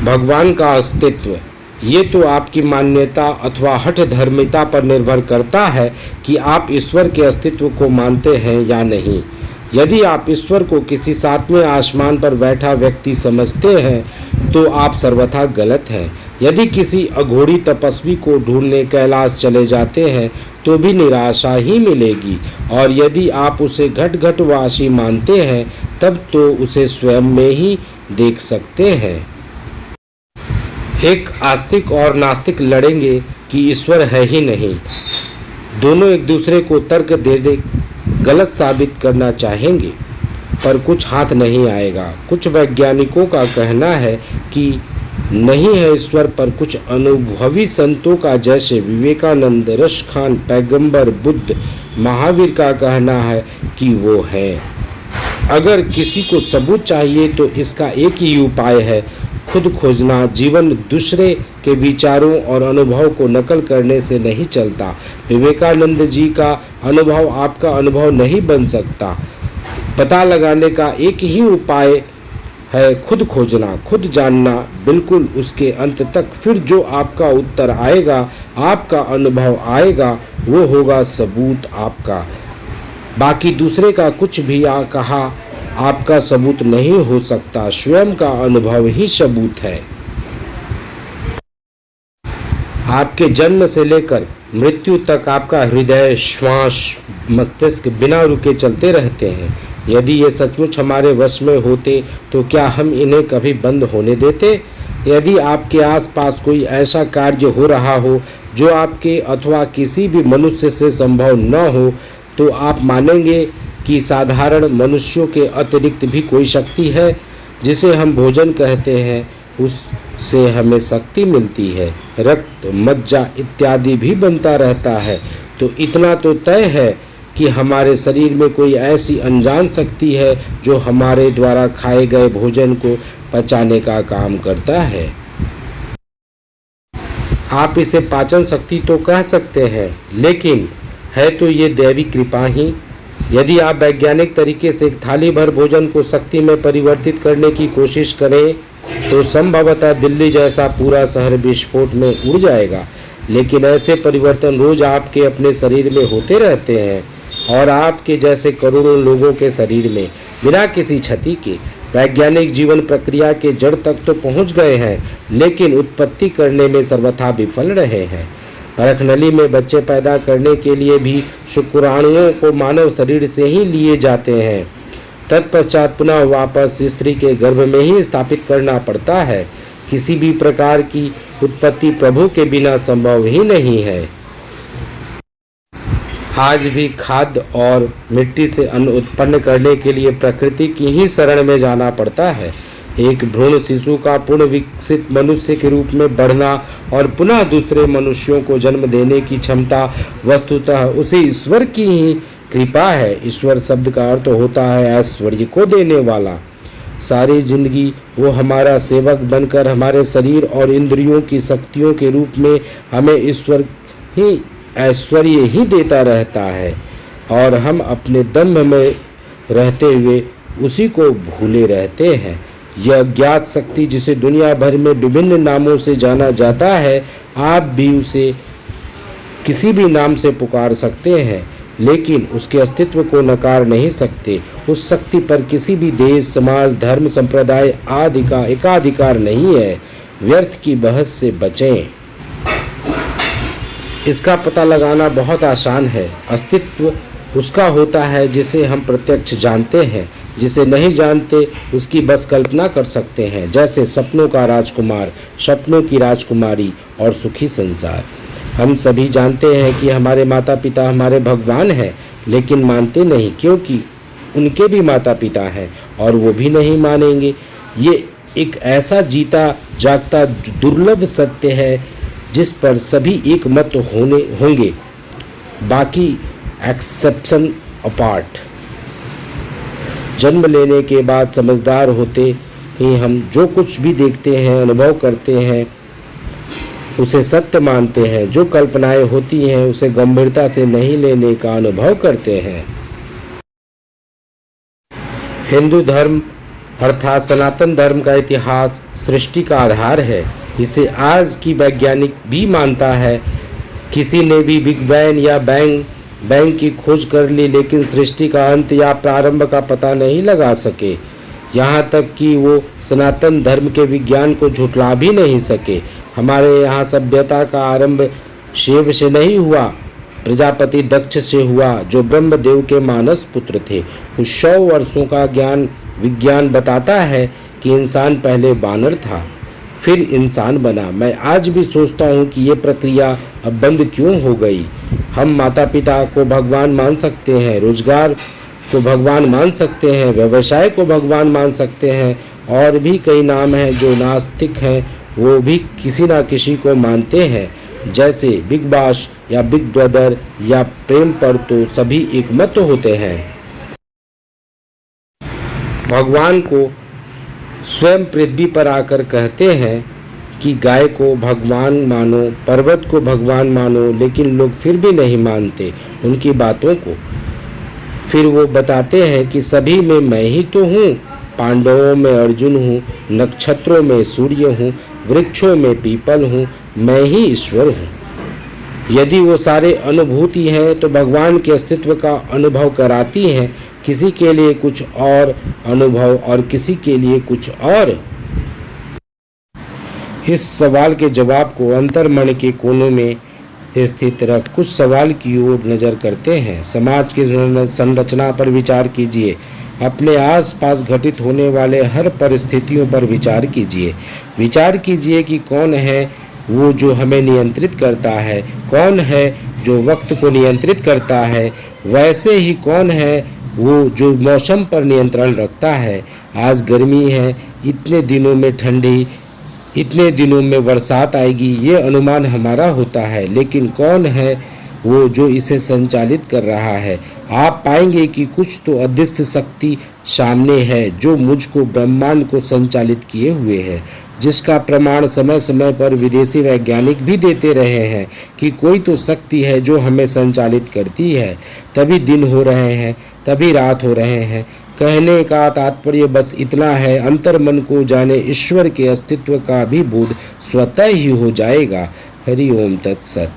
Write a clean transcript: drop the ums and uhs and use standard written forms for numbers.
भगवान का अस्तित्व, ये तो आपकी मान्यता अथवा हठ धर्मिता पर निर्भर करता है कि आप ईश्वर के अस्तित्व को मानते हैं या नहीं। यदि आप ईश्वर को किसी सातवें आसमान पर बैठा व्यक्ति समझते हैं तो आप सर्वथा गलत हैं। यदि किसी अघोरी तपस्वी को ढूंढने कैलाश चले जाते हैं तो भी निराशा ही मिलेगी, और यदि आप उसे घट घट वासी मानते हैं तब तो उसे स्वयं में ही देख सकते हैं। एक आस्तिक और नास्तिक लड़ेंगे कि ईश्वर है ही नहीं। दोनों एक दूसरे को तर्क दे गलत साबित करना चाहेंगे, पर कुछ हाथ नहीं आएगा। कुछ वैज्ञानिकों का कहना है कि नहीं है ईश्वर, पर कुछ अनुभवी संतों का जैसे विवेकानंद, रश खान, पैगंबर, बुद्ध, महावीर का कहना है कि वो है। अगर किसी को सबूत चाहिए तो इसका एक ही उपाय है, खुद खोजना। जीवन दूसरे के विचारों और अनुभव को नकल करने से नहीं चलता। विवेकानंद जी का अनुभव आपका अनुभव नहीं बन सकता। पता लगाने का एक ही उपाय है, खुद खोजना, खुद जानना, बिल्कुल उसके अंत तक। फिर जो आपका उत्तर आएगा, आपका अनुभव आएगा, वो होगा सबूत आपका। बाकी दूसरे का कुछ भी कहा आपका सबूत नहीं हो सकता। स्वयं का अनुभव ही सबूत है। आपके जन्म से लेकर मृत्यु तक आपका हृदय, श्वास, मस्तिष्क बिना रुके चलते रहते हैं। यदि ये सचमुच हमारे वश में होते तो क्या हम इन्हें कभी बंद होने देते? यदि आपके आसपास कोई ऐसा कार्य हो रहा हो जो आपके अथवा किसी भी मनुष्य से संभव न हो, तो आप मानेंगे कि साधारण मनुष्यों के अतिरिक्त भी कोई शक्ति है। जिसे हम भोजन कहते हैं, उससे हमें शक्ति मिलती है। रक्त, मज्जा इत्यादि भी बनता रहता है। तो इतना तो तय है कि हमारे शरीर में कोई ऐसी अनजान शक्ति है जो हमारे द्वारा खाए गए भोजन को पचाने का काम करता है। आप इसे पाचन शक्ति तो कह सकते हैं, लेकिन है तो ये दैवी कृपा ही। यदि आप वैज्ञानिक तरीके से एक थाली भर भोजन को शक्ति में परिवर्तित करने की कोशिश करें तो संभवतः दिल्ली जैसा पूरा शहर विस्फोट में उड़ जाएगा। लेकिन ऐसे परिवर्तन रोज आपके अपने शरीर में होते रहते हैं और आपके जैसे करोड़ों लोगों के शरीर में, बिना किसी क्षति के। वैज्ञानिक जीवन प्रक्रिया के जड़ तक तो पहुंच गए हैं, लेकिन उत्पत्ति करने में सर्वथा विफल रहे हैं। परखनली में बच्चे पैदा करने के लिए भी शुक्राणुओं को मानव शरीर से ही लिए जाते हैं। तत्पश्चात पुनः वापस स्त्री के गर्भ में ही स्थापित करना पड़ता है। किसी भी प्रकार की उत्पत्ति प्रभु के बिना संभव ही नहीं है। आज भी खाद्य और मिट्टी से अन्न उत्पन्न करने के लिए प्रकृति की ही शरण में जाना पड़ता है। एक भ्रूण शिशु का पूर्ण विकसित मनुष्य के रूप में बढ़ना और पुनः दूसरे मनुष्यों को जन्म देने की क्षमता वस्तुतः उसे ईश्वर की ही कृपा है। ईश्वर शब्द का अर्थ होता है ऐश्वर्य को देने वाला। सारी जिंदगी वो हमारा सेवक बनकर हमारे शरीर और इंद्रियों की शक्तियों के रूप में हमें ईश्वर ही ऐश्वर्य ही देता रहता है, और हम अपने दम्भ में रहते हुए उसी को भूले रहते हैं। यह ज्ञात शक्ति जिसे दुनिया भर में विभिन्न नामों से जाना जाता है, आप भी उसे किसी भी नाम से पुकार सकते हैं, लेकिन उसके अस्तित्व को नकार नहीं सकते। उस शक्ति पर किसी भी देश, समाज, धर्म, संप्रदाय आदि का एकाधिकार नहीं है। व्यर्थ की बहस से बचें। इसका पता लगाना बहुत आसान है। अस्तित्व उसका होता है जिसे हम प्रत्यक्ष जानते हैं। जिसे नहीं जानते उसकी बस कल्पना कर सकते हैं, जैसे सपनों का राजकुमार, सपनों की राजकुमारी और सुखी संसार। हम सभी जानते हैं कि हमारे माता पिता हमारे भगवान हैं, लेकिन मानते नहीं, क्योंकि उनके भी माता पिता हैं और वो भी नहीं मानेंगे। ये एक ऐसा जीता जागता दुर्लभ सत्य है जिस पर सभी एक मत होंगे, बाकी एक्सेप्शन अपार्ट। जन्म लेने के बाद समझदार होते ही हम जो कुछ भी देखते हैं, अनुभव करते हैं, उसे सत्य मानते हैं। जो कल्पनाएं होती हैं उसे गंभीरता से नहीं लेने का अनुभव करते हैं। हिंदू धर्म अर्थात सनातन धर्म का इतिहास सृष्टि का आधार है। इसे आज की वैज्ञानिक भी मानता है। किसी ने भी बिग बैंग या बैंग की खोज कर ली, लेकिन सृष्टि का अंत या प्रारंभ का पता नहीं लगा सके। यहाँ तक कि वो सनातन धर्म के विज्ञान को झुठला भी नहीं सके। हमारे यहाँ सभ्यता का आरंभ शिव से नहीं हुआ, प्रजापति दक्ष से हुआ, जो ब्रह्मदेव के मानस पुत्र थे। उस 100 वर्षों का विज्ञान बताता है कि इंसान पहले बानर था, फिर इंसान बना। मैं आज भी सोचता हूँ कि ये प्रक्रिया अब बंद क्यों हो गई। हम माता पिता को भगवान मान सकते हैं, रोजगार को भगवान मान सकते हैं, व्यवसाय को भगवान मान सकते हैं, और भी कई नाम हैं जो नास्तिक हैं, वो भी किसी ना किसी को मानते हैं। जैसे बिग बॉस या बिग ब्रदर या प्रेम पर तो सभी एक मत होते हैं। भगवान को स्वयं पृथ्वी पर आकर कहते हैं कि गाय को भगवान मानो, पर्वत को भगवान मानो, लेकिन लोग फिर भी नहीं मानते उनकी बातों को। फिर वो बताते हैं कि सभी में मैं ही तो हूँ, पांडवों में अर्जुन हूँ, नक्षत्रों में सूर्य हूँ, वृक्षों में पीपल हूँ, मैं ही ईश्वर हूँ। यदि वो सारे अनुभूति हैं तो भगवान के अस्तित्व का अनुभव कराती हैं। किसी के लिए कुछ और अनुभव और किसी के लिए कुछ और। इस सवाल के जवाब को अंतर्मन के कोनों में स्थित रख कुछ सवाल की ओर नज़र करते हैं। समाज की संरचना पर विचार कीजिए। अपने आसपास घटित होने वाले हर परिस्थितियों पर विचार कीजिए। विचार कीजिए कि कौन है वो जो हमें नियंत्रित करता है, कौन है जो वक्त को नियंत्रित करता है, वैसे ही कौन है वो जो मौसम पर नियंत्रण रखता है। आज गर्मी है, इतने दिनों में ठंडी, इतने दिनों में बरसात आएगी, ये अनुमान हमारा होता है, लेकिन कौन है वो जो इसे संचालित कर रहा है। आप पाएंगे कि कुछ तो अदृश्य शक्ति सामने है जो मुझको ब्रह्मांड को संचालित किए हुए है, जिसका प्रमाण समय समय पर विदेशी वैज्ञानिक भी देते रहे हैं कि कोई तो शक्ति है जो हमें संचालित करती है। तभी दिन हो रहे हैं, तभी रात हो रहे हैं। कहने का तात्पर्य बस इतना है, अंतर्मन को जाने ईश्वर के अस्तित्व का भी बोध स्वतः ही हो जाएगा। हरि ओम तत्सत।